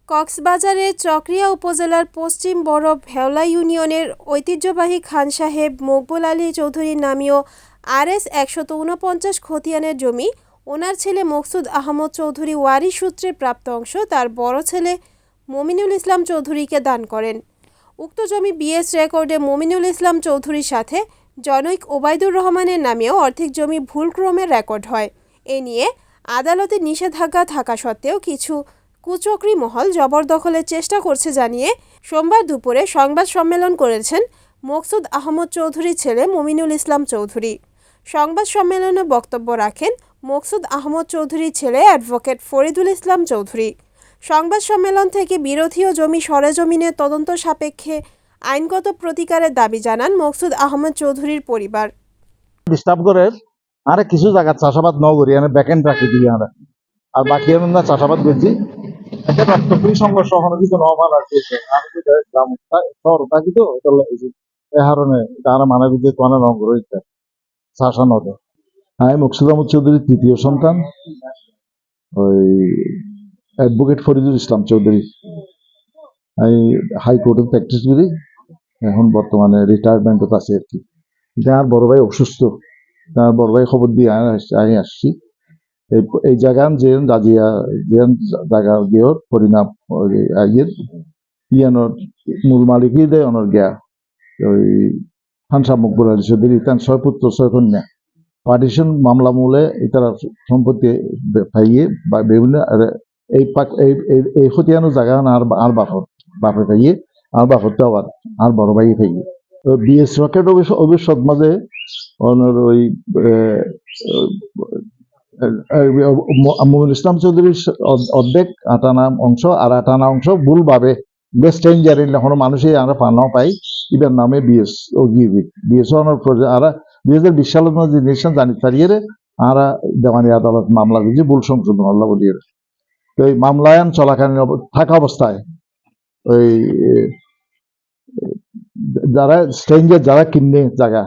কক্সবাজারের চকরিয়া উপজেলার পশ্চিম বড় ভেওলা ইউনিয়নের ঐতিহ্যবাহী খান সাহেব মকবুল আলী চৌধুরী নামীয় RS ১৪৯ খতিয়ানের জমি ওনার ছেলে মকসুদ আহমদ চৌধুরী ওয়ারিশ সূত্রে প্রাপ্ত অংশ তার বড় ছেলে মমিনুল ইসলাম চৌধুরীকে দান করেন। উক্ত জমি BS রেকর্ডে মমিনুল ইসলাম চৌধুরীর সাথে জনৈক ওবায়দুর রহমানের নামেও অর্ধেক জমি ভুলক্রমে রেকর্ড হয়। এ নিয়ে আদালতে নিষেধাজ্ঞা থাকা সত্ত্বেও কিছু কুচক্রী মহল জবরদখলের চেষ্টা করছে জানিয়ে সোমবার দুপুরে সংবাদ সম্মেলন করেছেন মকসুদ আহমদ চৌধুরীর ছেলে মমিনুল ইসলাম চৌধুরী। সংবাদ সম্মেলনে বক্তব্য রাখেন মকসুদ আহমদ চৌধুরীর ছেলে অ্যাডভোকেট ফরিদুল ইসলাম চৌধুরী। সংবাদ সম্মেলন থেকে বিরোধী ও জমি সরেজমিনের তদন্ত সাপেক্ষে আইনগত প্রতিকারের দাবি জানান মকসুদ আহমদ চৌধুরীর পরিবার। ডিস্টার্ব করে আরে কিছু জায়গা চাষাবাদ ন করি ব্যাকেন্ড রাখি দিই আর বাকি না চাষাবাদ করছি একটা রক্তপুরী সংঘর্ষ হওয়ার কিছু নবার আছে আমি তো গ্রাম শহর থাকি তো এ কারণে তারা মানে বুঝে তোমার রঙ রয়েছে শাসন হতো। আমি মকসুদ আহমদ চৌধুরীর তৃতীয় সন্তান, ওই অ্যাডভোকেট ফরিদুল ইসলাম চৌধুরী। আমি হাইকোর্টে প্র্যাকটিস করি, এখন বর্তমানে রিটায়ারমেন্টত আছে আর কি। তার বড় ভাই অসুস্থ, তার বড় ভাই খবর দিয়ে আমি আসছি এই জায়গান যে রাজিয়া যে জায়গা গিয়ে পরিণাম ইয়ানোর মূল মালিকই দেয় অনর গিয়া ওই হানসা মকবুল আলী চৌধুরী তার 6 পুত্র 6 কন্যা পার্টিশন মামলা মূলে তারা সম্পত্তি পাইয়ে বা বিভিন্ন এই খতিয়ানো জায়গা আর বাপে পাইয়ে আর বাপতে আবার আর বড় ভাই পাইয়ে BS রকেট অবশ্যই মাঝে ওই মমিনুল ইসলাম চৌধুরীর অর্ধেক 58 অংশ আর 58 অংশ ভুলভাবে বেস্ট রেঞ্জার কোনো মানুষই আমরা পানো পাই ইবার নামে BS ও BS আর 2020 সালের মধ্যে জিনিসটা জানি পারিয়ে আর দেওয়ানি আদালত মামলা দিয়েছে ভুল সংশোধন আল্লাহ বলিয়ে। তো এই মামলায়ন চলাকালীন থাকা অবস্থায় ওই যারা স্ট্রেঞ্জার যারা কিনে জায়গা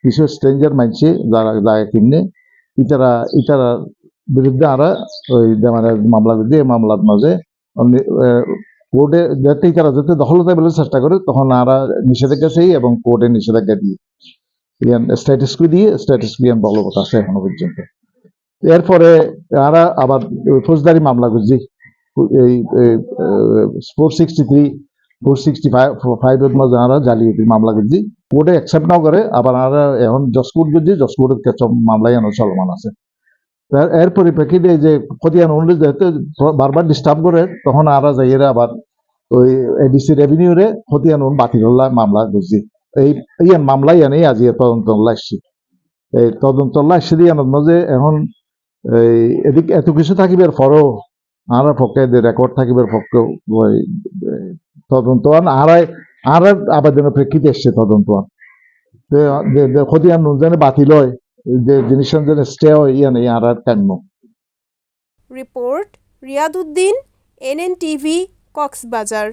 কিছু স্ট্রেঞ্জার মানছে যারা জায়গা কিনে ইতারা বিরুদ্ধে আরা ওই দেওয়ানের মামলা দিয়ে মামলার মাঝে কোর্টে যাতে তারা যাতে দখলতা বলে চেষ্টা করে তখন আরা নিষেধাজ্ঞা চাই এবং কোর্টে নিষেধাজ্ঞা দিয়ে স্ট্যাটাস কু দিয়ে স্ট্যাটাস বিয়ান বলবৎ আছে এখনো পর্যন্ত। এরপরে আরা আবার ফৌজদারি মামলা করছি এই 463 465 এর মধ্যে আরা জালিয়াতির মামলা করছি, কোর্টে অ্যাকসেপ্ট না করে আবার আরা এখন জজকোর্ট করছি, জজকোর্টের কিছু মামলায় এখনো চলমান আছে। এর পরিপ্রেক্ষিতে যে খতিয়ান অনুযায়ী যেহেতু বারবার ডিস্টার্ব করে তখন আরা যাইয়েরা আবার ওই ADC রেভিনিউরে খতিয়ান বাতিল মামলা করছি। এই মামলাই আনেই আজি তদন্ত আসছি। এই তদন্ত আসছে দিয়ে মাঝে এখন এই এদিক এত কিছু থাকিবার পরও আর পক্ষে রেকর্ড থাকিবার পক্ষে ওই তদন্তওয়ান আর আবেদনের প্রেক্ষিতে এসছে তদন্তওয়ান খতিয়ান যেন বাতিল হয় যে জিনিস যেন স্টে হয় ইয়ান আর কাম্য। Report রিয়াদউদ্দিন, NNTV, Cox's Bazar.